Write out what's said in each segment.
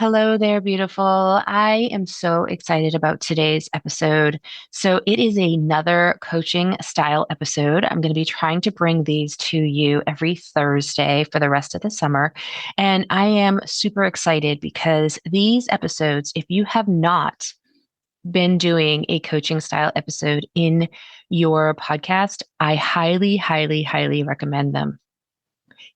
Hello there, beautiful. I am so excited about today's episode. So, it is another coaching style episode. I'm going to be trying to bring these to you every Thursday for the rest of the summer. And I am super excited because these episodes, if you have not been doing a coaching style episode in your podcast, I highly, highly, highly recommend them.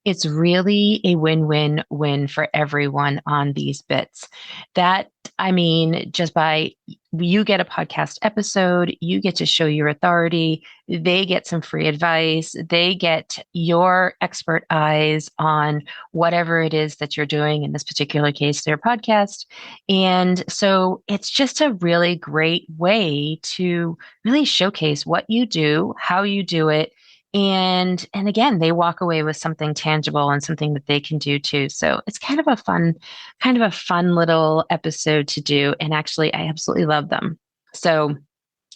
It's really a win-win-win for everyone on these bits. That, I mean, just by you get a podcast episode, you get to show your authority, they get some free advice, they get your expert eyes on whatever it is that you're doing, in this particular case, their podcast. And so it's just a really great way to really showcase what you do, how you do it, and again, they walk away with something tangible and something that they can do too. So it's kind of a fun little episode to do. And actually, I absolutely love them. So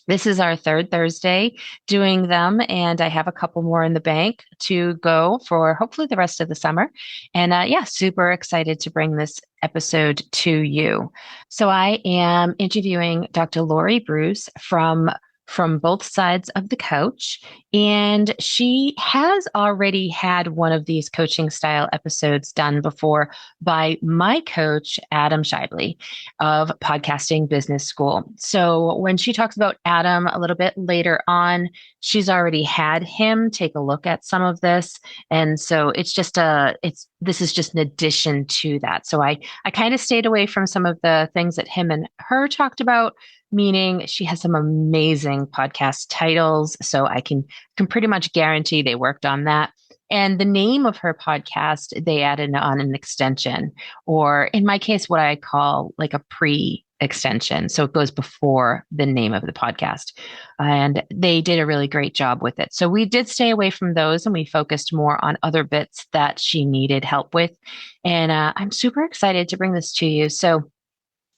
this is our third Thursday doing them, and I have a couple more in the bank to go for hopefully the rest of the summer. And yeah, super excited to bring this episode to you. So I am interviewing Dr. Lori Bruce from both sides of the couch. And she has already had one of these coaching style episodes done before by my coach, Adam Shively of Podcasting Business School. So when she talks about Adam a little bit later on, she's already had him take a look at some of this. And so this is just an addition to that. So I kind of stayed away from some of the things that him and her talked about, meaning she has some amazing podcast titles. So I can pretty much guarantee they worked on that. And the name of her podcast, they added on an extension, or in my case, what I call like a pre extension. So it goes before the name of the podcast. And they did a really great job with it. So we did stay away from those and we focused more on other bits that she needed help with. And I'm super excited to bring this to you. So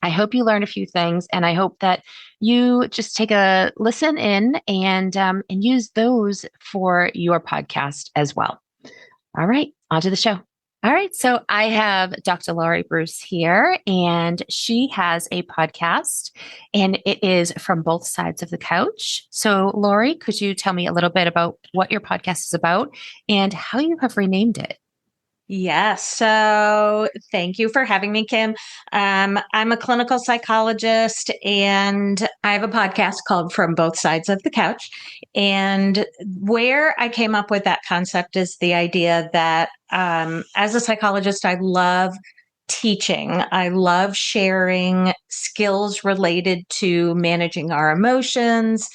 I hope you learn a few things, and I hope that you just take a listen in and use those for your podcast as well. All right, on to the show. All right, so I have Dr. Lori Bruce here, and she has a podcast, and it is From Both Sides of the Couch. So, Lori, could you tell me a little bit about what your podcast is about and how you have renamed it? Yes. So thank you for having me, Kim. I'm a clinical psychologist and I have a podcast called From Both Sides of the Couch. And where I came up with that concept is the idea that as a psychologist, I love teaching. I love sharing skills related to managing our emotions,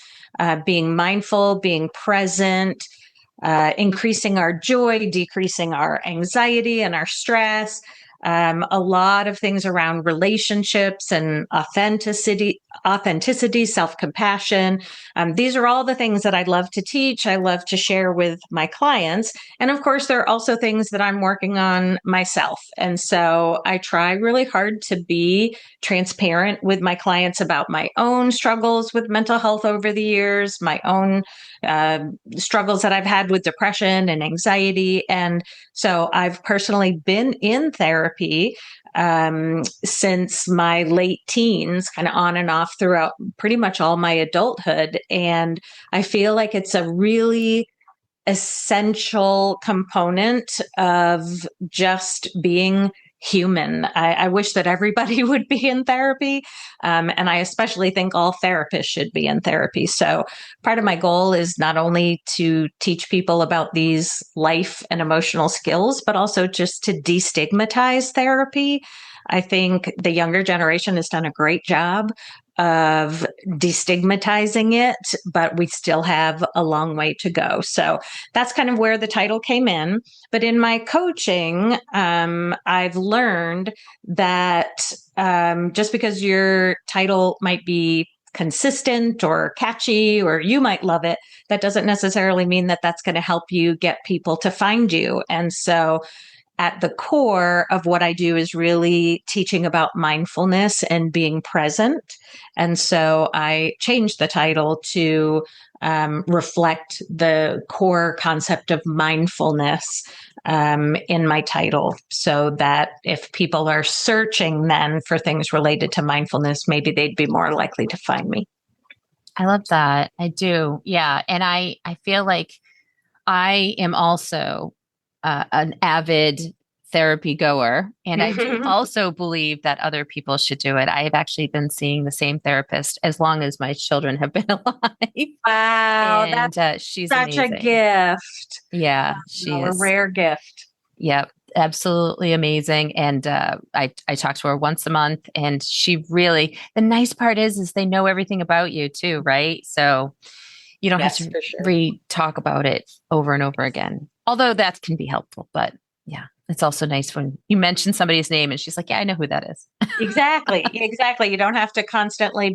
being mindful, being present, increasing our joy, decreasing our anxiety and our stress. A lot of things around relationships and authenticity, self-compassion. These are all the things that I love to teach. I love to share with my clients. And of course, there are also things that I'm working on myself. And so I try really hard to be transparent with my clients about my own struggles with mental health over the years, my own struggles that I've had with depression and anxiety. And so I've personally been in therapy since my late teens, kind of on and off throughout pretty much all my adulthood. And I feel like it's a really essential component of just being human. I wish that everybody would be in therapy. And I especially think all therapists should be in therapy. So part of my goal is not only to teach people about these life and emotional skills, but also just to destigmatize therapy. I think the younger generation has done a great job of destigmatizing it, but we still have a long way to go. So that's kind of where the title came in. But in my coaching, I've learned that just because your title might be consistent or catchy, or you might love it, that doesn't necessarily mean that that's going to help you get people to find you. And so at the core of what I do is really teaching about mindfulness and being present. And so I changed the title to reflect the core concept of mindfulness in my title, so that if people are searching then for things related to mindfulness, maybe they'd be more likely to find me. I love that. I do. Yeah. And I feel like I am also an avid therapy goer, and I do also believe that other people should do it. I have actually been seeing the same therapist as long as my children have been alive, Wow, and that's she's such a amazing. gift. Yeah, she A is. rare gift. Yep, absolutely amazing. And I talk to her once a month, and she really. The nice part is they know everything about you too, right? So you don't have Yes, to for sure. re-talk about it over and over again. Although that can be helpful, but yeah, it's also nice when you mention somebody's name and she's like, "Yeah, I know who that is." Exactly. Exactly. You don't have to constantly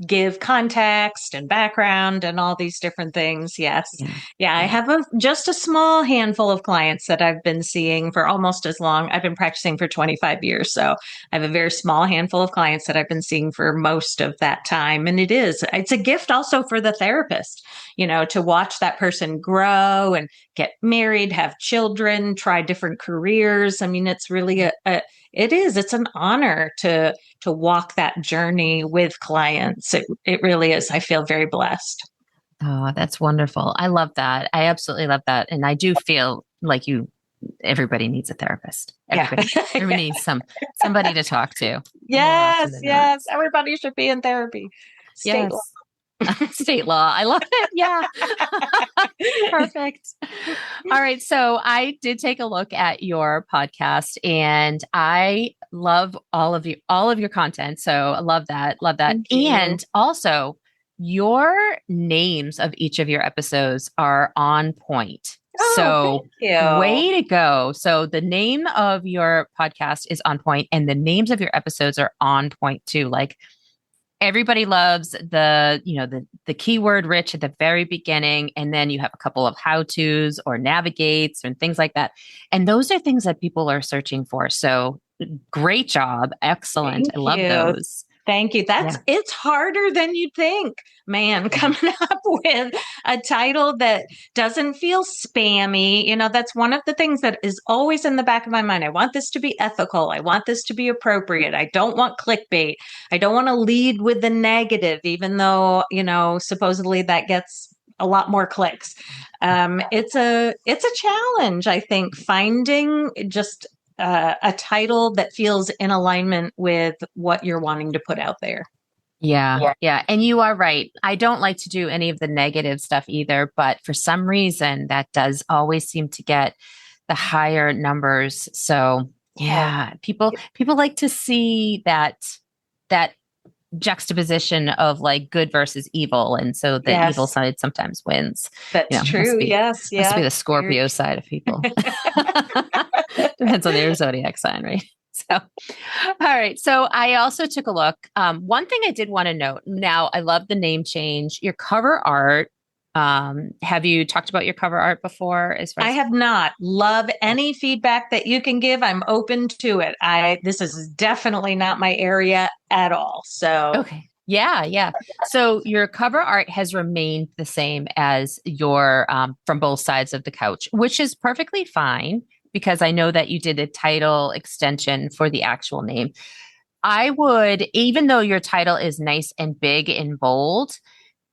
give context and background and all these different things. Yes. Yeah, Yeah. I yeah. have just a small handful of clients that I've been seeing for almost as long. I've been practicing for 25 years. So I have a very small handful of clients that I've been seeing for most of that time. And it's a gift also for the therapist, to watch that person grow and get married, have children, try different careers. I mean, it's really it's an honor to walk that journey with clients. It really is. I feel very blessed. Oh, that's wonderful. I love that. I absolutely love that. And I do feel like everybody needs a therapist. Yeah. Everybody needs somebody to talk to more often Yes, than not. yes. Everybody should be in therapy. State law. Yes. State law. I love it. Yeah. Perfect. All right. So I did take a look at your podcast, and I love all of your content. So I love that. Love that. Thank you. And also your names of each of your episodes are on point. Oh, thank So you. way to go. So the name of your podcast is on point, and the names of your episodes are on point too. Like, everybody loves the keyword rich at the very beginning, and then you have a couple of how to's or navigates and things like that, and those are things that people are searching for. So great job, excellent, Thank I love you. those. Thank you. Yeah, It's harder than you think, man, yeah, coming up with a title that doesn't feel spammy. That's one of the things that is always in the back of my mind. I want this to be ethical. I want this to be appropriate. I don't want clickbait. I don't want to lead with the negative, even though, supposedly that gets a lot more clicks. It's a challenge, I think, finding just a title that feels in alignment with what you're wanting to put out there. yeah, Yeah. yeah. And you are right, I don't like to do any of the negative stuff either, but for some reason that does always seem to get the higher numbers. So Oh, yeah, people like to see that juxtaposition of like good versus evil, and so the evil yes, side sometimes wins. that's Must true. be Yes, the yes. Scorpio side of people. Depends on their zodiac sign, right? So all right, so I also took a look. One thing I did want to note, now I love the name change, your cover art. Have you talked about your cover art before, as far I as have not. Love any feedback that you can give. I'm open to it. This is definitely not my area at all. So, okay. Yeah, yeah. So your cover art has remained the same as your from both sides of the couch, which is perfectly fine because I know that you did a title extension for the actual name. I would, even though your title is nice and big and bold,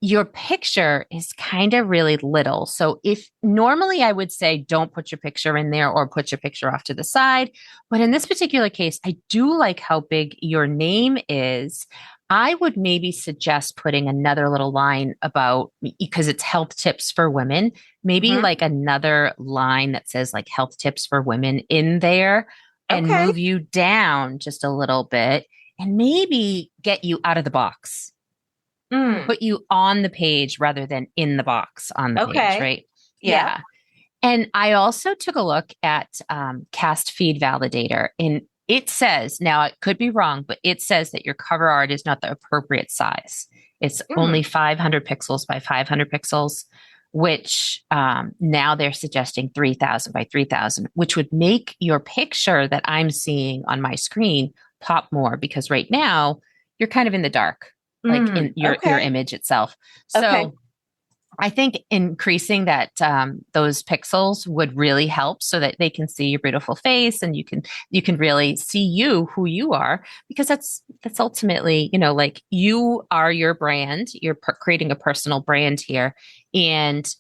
your picture is kind of really little. So if normally I would say don't put your picture in there or put your picture off to the side, but in this particular case, I do like how big your name is. I would maybe suggest putting another little line about, because it's health tips for women, maybe mhm. like another line that says like health tips for women in there, and Okay. move you down just a little bit and maybe get you out of the box, Mm, put you on the page rather than in the box on the page, okay. right? Yeah. Yeah. And I also took a look at Cast Feed Validator, and it says, now it could be wrong, but it says that your cover art is not the appropriate size. It's Mm, only 500 pixels by 500 pixels, which now they're suggesting 3,000 by 3,000, which would make your picture that I'm seeing on my screen pop more because right now you're kind of in the dark, like in your Okay. image itself. Okay. So I think increasing that those pixels would really help so that they can see your beautiful face and you can really see you who you are because that's ultimately like you are your brand. You're creating a personal brand here, and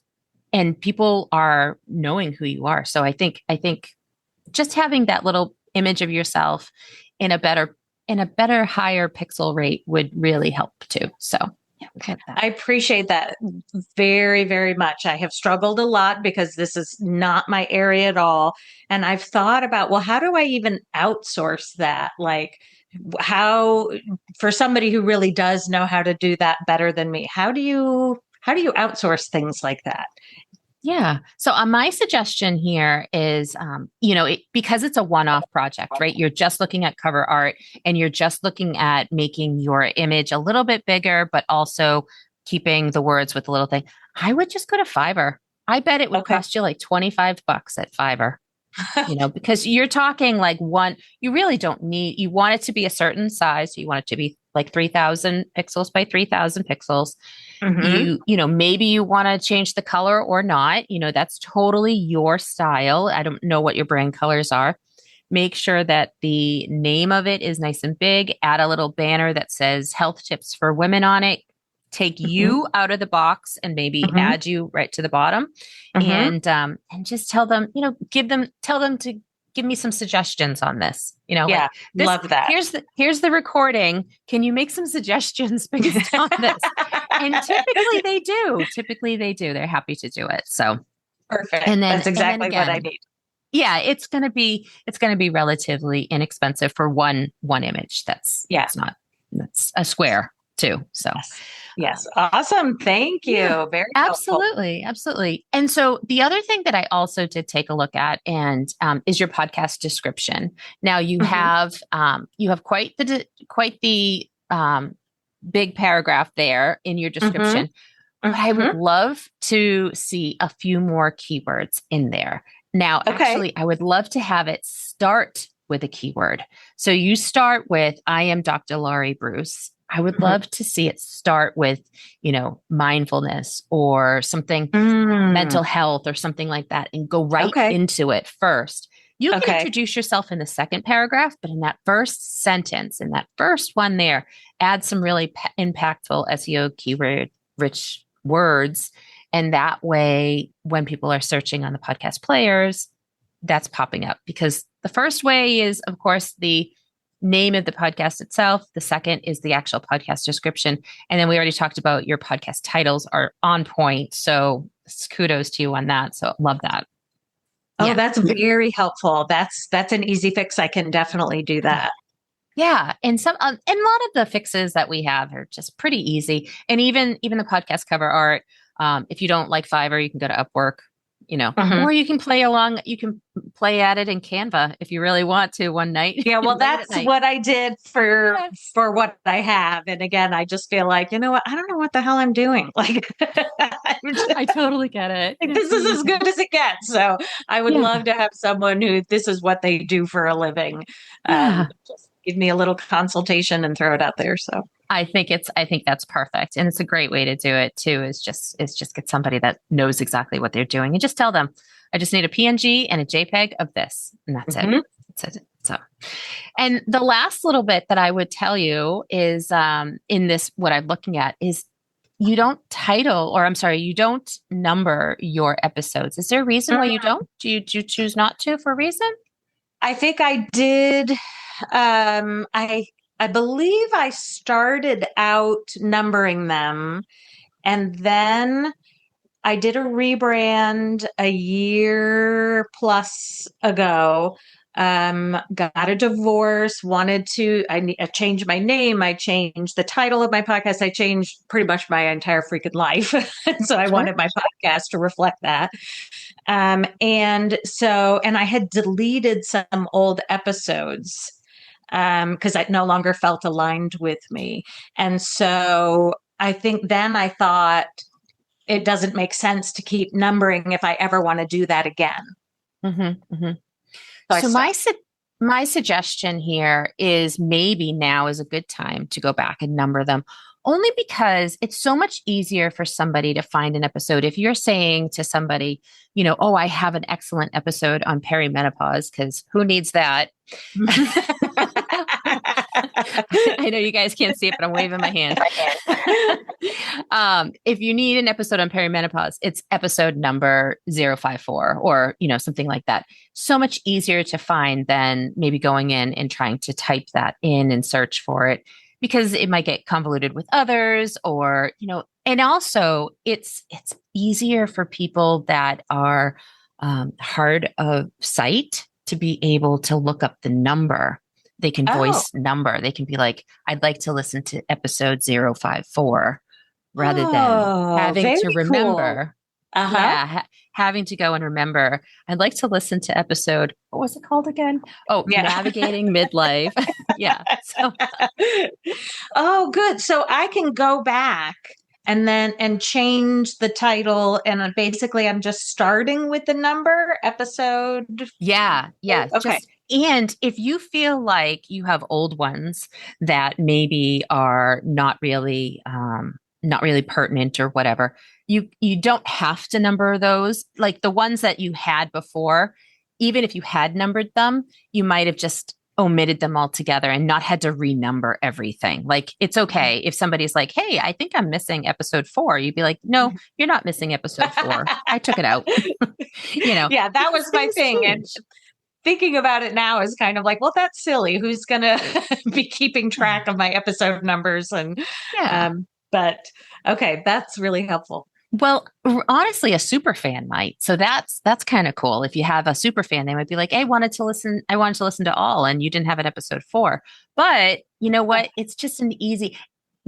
people are knowing who you are. So I think just having that little image of yourself in a better higher pixel rate would really help too. So yeah, love that. I appreciate that very, very much. I have struggled a lot because this is not my area at all. And I've thought about, well, how do I even outsource that? Like, how, for somebody who really does know how to do that better than me, how do you outsource things like that? Yeah. So my suggestion here is, because it's a one-off project, right? You're just looking at cover art and you're just looking at making your image a little bit bigger, but also keeping the words with the little thing. I would just go to Fiverr. I bet it would Okay. cost you like $25 at Fiverr. Because you're talking like you really don't need, you want it to be a certain size. So you want it to be like 3,000 pixels by 3,000 pixels. Hmm. Maybe you want to change the color or not. That's totally your style. I don't know what your brand colors are. Make sure that the name of it is nice and big. Add a little banner that says health tips for women on it. Take Hmm. you out of the box and maybe Hmm. add you right to the bottom, Hmm. and just tell them to give me some suggestions on this. Like Yeah. this. Love that. Here's the recording. Can you make some suggestions based on this? And typically they do. Typically they do. They're happy to do it. So, Perfect. and then That's and then exactly what I again, need. yeah, it's gonna be relatively inexpensive for one image. That's Yeah. that's not that's a square too. So Yes. Yes. Awesome. Thank yeah, you. Very helpful. absolutely, absolutely. And so the other thing that I also did take a look at and is your podcast description. Now Hmm. you have quite the big paragraph there in your Hmm. description. But I Hmm. would love to see a few more keywords in there. Now, Okay. actually, I would love to have it start with a keyword. So you start with, I am Dr. Laurie Bruce. I would Mhm. love to see it start with, mindfulness or something, Mm. mental health or something like that, and go right Okay. into it first. You can Okay. introduce yourself in the second paragraph, but in that first sentence, in that first one there, add some really impactful SEO keyword rich words. And that way, when people are searching on the podcast players, that's popping up because the first way is, of course, the name of the podcast itself. The second is the actual podcast description. And then we already talked about your podcast titles are on point. So kudos to you on that. So love that. Oh, Yeah. that's very helpful. That's an easy fix. I can definitely do that. Yeah, and a lot of the fixes that we have are just pretty easy. And even the podcast cover art, if you don't like Fiverr, you can go to Upwork, Hmm. or you can play along. You can play at it in Canva if you really want to one night, Yeah, well, late at that's night. what I did for Yeah, for what I have. And again, I just feel like, you know what? I don't know what the hell I'm doing. Like, I'm just, I totally get it. like, I this is totally as get good it. as it gets. So I would Yeah, love to have someone who this is what they do for a living. yeah. Just give me a little consultation and throw it out there. So I think that's perfect, and it's a great way to do it too. Is just get somebody that knows exactly what they're doing, and just tell them, I just need a PNG and a JPEG of this, and that's it. mhm. That's it. So, and the last little bit that I would tell you is, in this, what I'm looking at is you don't number your episodes. Is there a reason why you don't? Do you choose not to for a reason? I think I did. I believe I started out numbering them, and then I did a rebrand a year plus ago. Got a divorce, I changed my name. I changed the title of my podcast. I changed pretty much my entire freaking life. So I Sure. wanted my podcast to reflect that. And I had deleted some old episodes because it no longer felt aligned with me. And so I think then I thought, it doesn't make sense to keep numbering if I ever want to do that again. Mm-hmm. So I So stopped. my suggestion here is maybe now is a good time to go back and number them. Only because it's so much easier for somebody to find an episode. If you're saying to somebody, oh, I have an excellent episode on perimenopause, because who needs that? I know you guys can't see it, but I'm waving my hand. If you need an episode on perimenopause, it's episode number 054 or, something like that. So much easier to find than maybe going in and trying to type that in and search for it, because it might get convoluted with others, or, and also it's easier for people that are hard of sight to be able to look up the number. They can Oh, voice number. They can be like, I'd like to listen to episode 054, rather than oh, having very to cool. remember. Uh-huh. Yeah, having to go and remember. I'd like to listen to episode, what was it called again? Oh, Yeah. Navigating Midlife. Yeah. So, Oh, good. So I can go back and change the title, and basically I'm just starting with the number episode. yeah, yeah. Okay. And if you feel like you have old ones that maybe are not really pertinent or whatever, you don't have to number those. Like the ones that you had before, even if you had numbered them, you might have just omitted them altogether and not had to renumber everything. Like it's okay if somebody's like, "Hey, I think I'm missing episode 4." You'd be like, "No, you're not missing episode 4. I took it out." Yeah, that was Because my things thing. And change. thinking about it now is kind of like, well, that's silly. Who's going to be keeping track of my episode numbers? And, Yeah. but okay, that's really helpful. Well, honestly, a super fan might. So that's kind of cool. If you have a super fan, they might be like, "Hey, I wanted to listen to all, and you didn't have an episode 4." But you know what? It's just an easy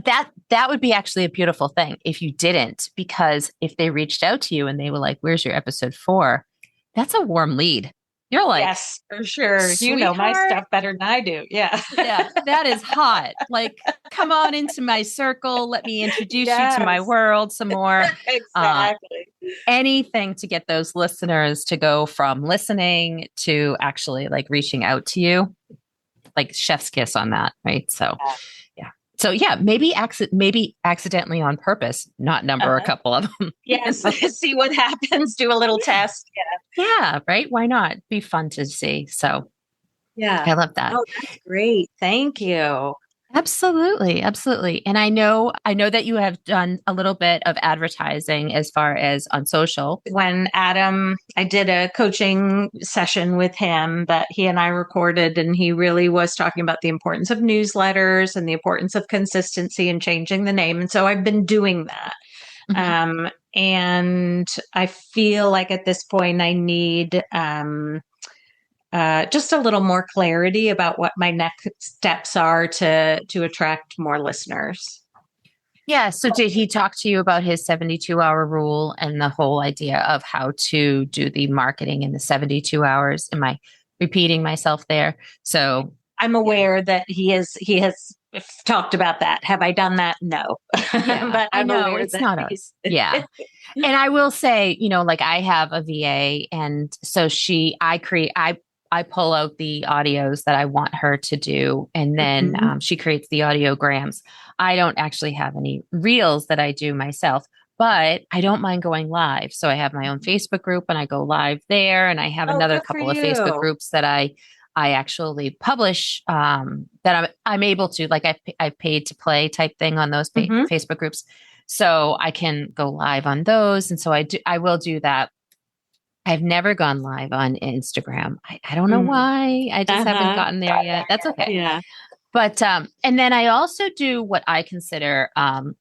that would be actually a beautiful thing if you didn't, because if they reached out to you and they were like, "Where's your episode 4?" That's a warm lead. You're like, Yes, for sure. You know my "Sweetheart, stuff better than I do. Yeah. yeah, that is hot. Like, come on into my circle. Let me introduce you to my Yes, world some more." Uh, exactly. Anything to get those listeners to go from listening to actually like reaching out to you, like chef's kiss on that, right? So yeah. So yeah, maybe accidentally on purpose, not number a Uh-huh. couple of them. Yes. See what happens. Do a little Yeah. test. Yeah, right. Why not? Be fun to see. So Yeah. I love that. Oh, that's great. Thank you. Absolutely, absolutely. And I know that you have done a little bit of advertising as far as on social. When I did a coaching session with him that he and I recorded, and he really was talking about the importance of newsletters and the importance of consistency and changing the name. And so I've been doing that. Mhm. And I feel like at this point I need just a little more clarity about what my next steps are to attract more listeners. Yeah. So did he talk to you about his 72-hour rule and the whole idea of how to do the marketing in the 72 hours? Am I repeating myself there? So I'm aware that he has talked about that. Have I done that? No, yeah, but I I'm know aware it's that not he's. us. Yeah. And I will say, like I have a VA, and so I pull out the audios that I want her to do, and then Mhm. she creates the audiograms. I don't actually have any reels that I do myself, but I don't mind going live. So I have my own Facebook group, and I go live there, and I have Oh, another good for couple of Facebook you. groups that I actually publish, that I'm able to, like I've paid to play type thing on those Hmm. Facebook groups, so I can go live on those. And so I will do that. I've never gone live on Instagram. I don't know Mm. why. I just haven't Uh-huh. gotten there yet. That's okay. Yeah. But and then I also do what I consider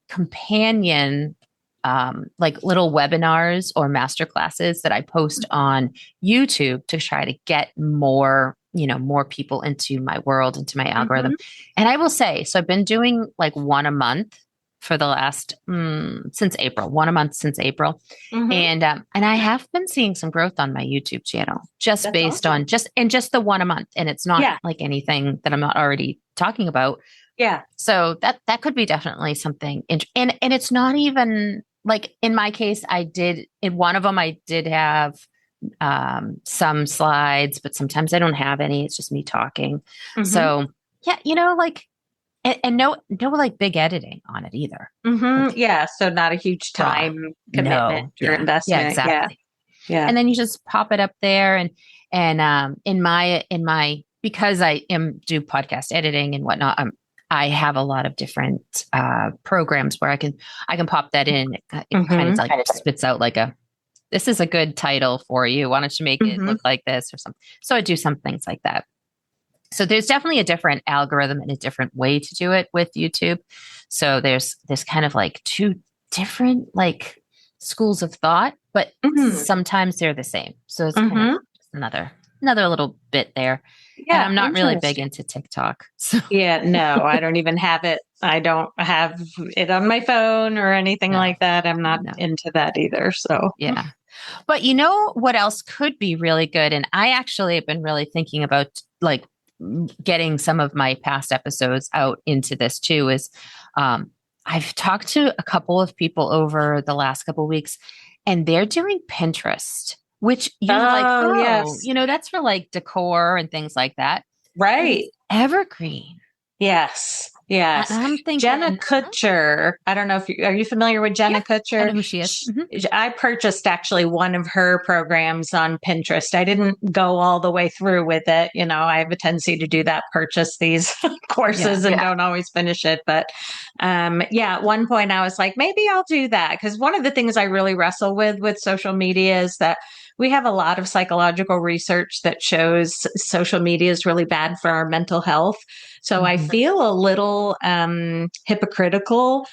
companion, like little webinars or master classes that I post on YouTube to try to get more people into my world, into my algorithm. Hmm. And I will say, so I've been doing like one a month for the last since April, one a month since April. Hmm. And I have been seeing some growth on my YouTube channel just That's based awesome. on just the one a month. And it's not Yeah. like anything that I'm not already talking about. Yeah. So that could be definitely something and it's not even like in my case, in one of them, I did have some slides, but sometimes I don't have any. It's just me talking. Mm-hmm. So yeah, like, and no, like big editing on it either. Mm-hmm. Like Yeah. So not a huge raw. time commitment No. or Yeah, investment. Yeah. exactly. Yeah. And then you just pop it up there and in my because I am do podcast editing and whatnot, I have a lot of different programs where I can pop that in. It kind of Mm-hmm. like spits out like this is a good title for you. Why don't you make it Mm-hmm. look like this or something? So I do some things like that. So there's definitely a different algorithm and a different way to do it with YouTube. So there's kind of like two different like schools of thought, but Mm-hmm. sometimes they're the same. So it's kind of Mm-hmm. just another little bit there. And Yeah. I'm not really big Interesting. into TikTok. So Yeah. No, I don't even have it. I don't have it on my phone or anything no, like that. I'm not no. into that either. So, Yeah. But you know what else could be really good? And I actually have been really thinking about like getting some of my past episodes out into this too is I've talked to a couple of people over the last couple of weeks and they're doing Pinterest, which you're like, oh, oh, yes. that's for like decor and things like that. But Right. it's evergreen. Yes. And Yes. I'm Jenna thinking, Kutcher. I don't know if are you familiar with yeah, Jenna I know Kutcher? who she is. I purchased actually one of her programs on Pinterest. I didn't go all the way through with it. I have a tendency to do that, purchase these Yeah. courses and don't always finish it. But yeah, at one point I was like, maybe I'll do that. Because one of the things I really wrestle with social media is that we have a lot of psychological research that shows social media is really bad for our mental health. So I Mhm. feel a little hypocritical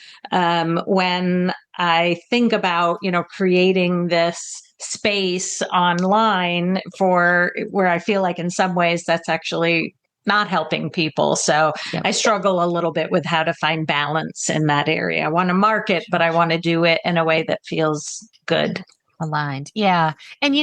when I think about, creating this space online for where I feel like in some ways that's actually not helping people. So Yep. I struggle a little bit with how to find balance in that area. I want to market, but I want to do it in a way that feels good. Aligned. Yeah. And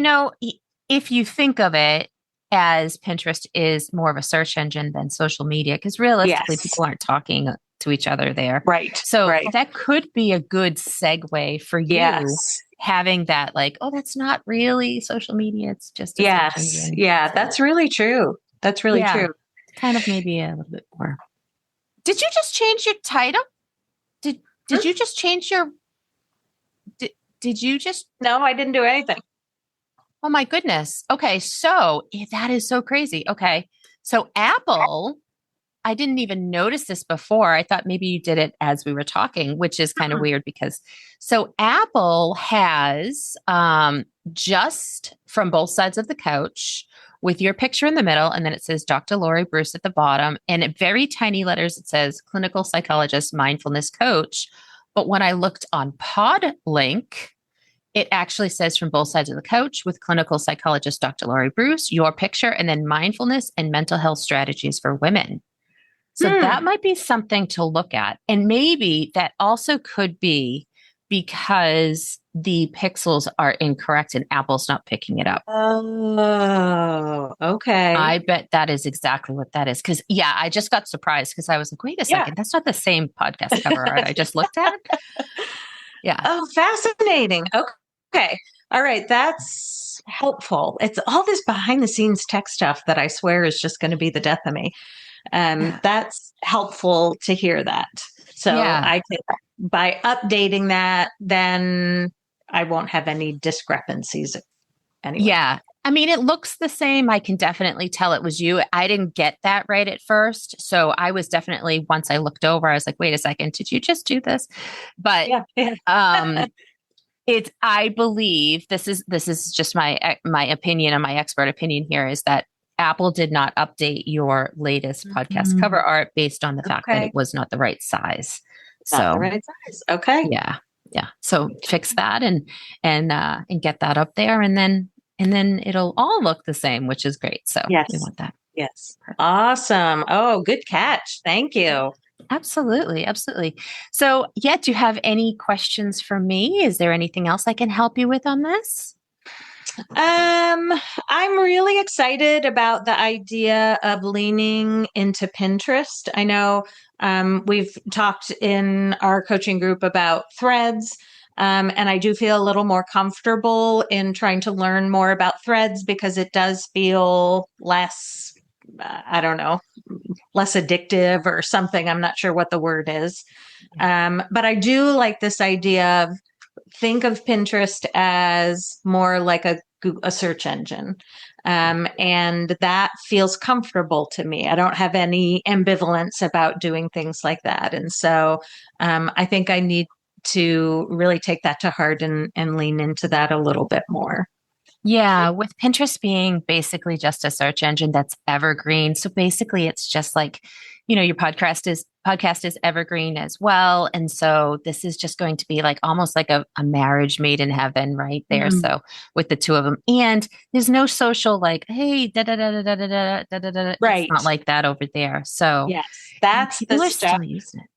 if you think of it as Pinterest is more of a search engine than social media, because realistically, Yes. people aren't talking to each other there. Right. So Right. that could be a good segue for you Yes. having that, like, oh, that's not really social media. It's just a search Yes. engine. Yeah. So, That's really true. That's really yeah, true. kind of maybe a little bit more. Did you just change your title? Did Hmm? did you just change your did you just No, I didn't do anything. Oh my goodness. Okay, so that is so crazy. Okay. So Apple, I didn't even notice this before. I thought maybe you did it as we were talking, which is kind of weird because so Apple has just from both sides of the couch with your picture in the middle, and then it says Dr. Lori Bruce at the bottom, and in very tiny letters it says clinical psychologist, mindfulness coach. But when I looked on Podlink, it actually says from both sides of the couch with clinical psychologist Dr. Lori Bruce, your picture, and then mindfulness and mental health strategies for women. So Hmm. that might be something to look at. And maybe that also could be because the pixels are incorrect and Apple's not picking it up. Oh, okay. I bet that is exactly what that is. Because, yeah, I just got surprised because I was like, wait a Yeah. second, that's not the same podcast cover art I just looked at. Yeah. Oh, fascinating. Okay. All right. That's helpful. It's all this behind the scenes tech stuff that I swear is just going to be the death of me. Yeah. That's helpful to hear that. So Yeah. I could, by updating that, then I won't have any discrepancies anyway. Yeah. I mean, it looks the same. I can definitely tell it was you. I didn't get that right at first. So I was definitely, once I looked over, I was like, wait a second, did you just do this? But Yeah. Yeah. um I believe this is just my opinion and my expert opinion here is that Apple did not update your latest podcast cover Mm, art based on the fact that okay. it was not the right size. Not the So right size. Okay. yeah. Yeah. So fix that and get that up there and then it'll all look the same, which is great. So we Yes. want that. Yes. Awesome. Oh, good catch. Thank you. Absolutely. Absolutely. So, yeah, do you have any questions for me? Is there anything else I can help you with on this? I'm really excited about the idea of leaning into Pinterest. I know we've talked in our coaching group about threads. And I do feel a little more comfortable in trying to learn more about threads because it does feel less, I don't know, less addictive or something. I'm not sure what the word is. But I do like this idea of think of Pinterest as more like a search engine. And that feels comfortable to me. I don't have any ambivalence about doing things like that. And so I think I need to really take that to heart and lean into that a little bit more. Yeah, with Pinterest being basically just a search engine that's evergreen. So basically it's just like, your podcast is evergreen as well. And so this is just going to be like almost like a marriage made in heaven right there. Mhm. So with the two of them. And there's no social like, hey, da da da da da da da da da. It's Right. not like that over there. So Yes. That's the people are stuff. still using it.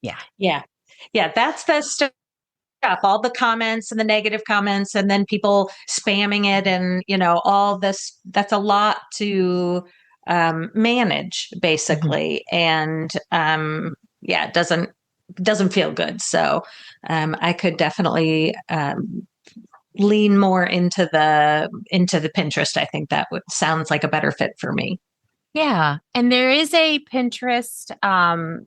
Yeah. Yeah. Yeah. That's the stuff. All the comments and the negative comments, and then people spamming it, and all this. That's a lot to manage, Mhm. basically, and yeah, it doesn't feel good. So I could definitely lean more into the Pinterest. I think that would sounds like a better fit for me. Yeah. And there is a Pinterest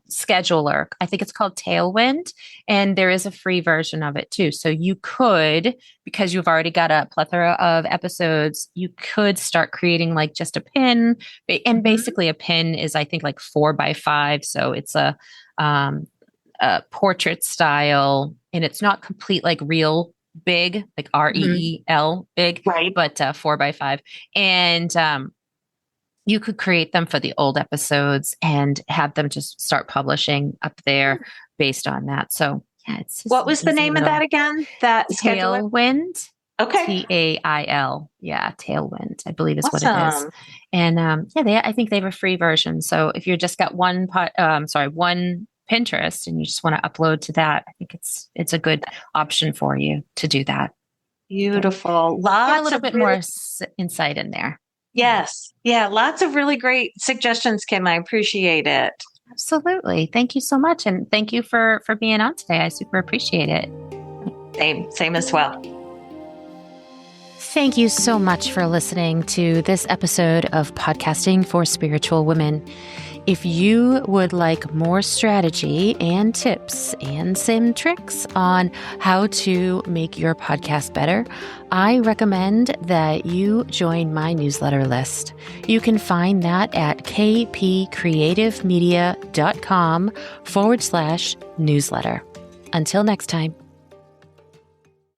scheduler. I think it's called Tailwind. And there is a free version of it too. So you could, because you've already got a plethora of episodes, you could start creating like just a pin. And Mhm. basically, a pin is, I think, like 4x5. So it's a portrait style, and it's not complete like real big, like Mhm. REEL big, Right. but 4x5. And you could create them for the old episodes and have them just start publishing up there based on that. So yeah, it's just What an was the easy name of that little again? That scheduler? tailwind. Okay. Tail. Yeah, tailwind, I believe is what it is. Awesome. And yeah, I think they have a free version. So if you're just got one Pinterest and you just want to upload to that, I think it's a good option for you to do that. Beautiful. Get a Lots little of bit really, more insight in there. Yeah. yes. Yeah, lots of really great suggestions, Kim. I appreciate it. Absolutely. Thank you so much. And thank you for being on today. I super appreciate it. Same as well. Thank you so much for listening to this episode of Podcasting for Spiritual Women. If you would like more strategy and tips and some tricks on how to make your podcast better, I recommend that you join my newsletter list. You can find that at kpcreativemedia.com/newsletter. Until next time.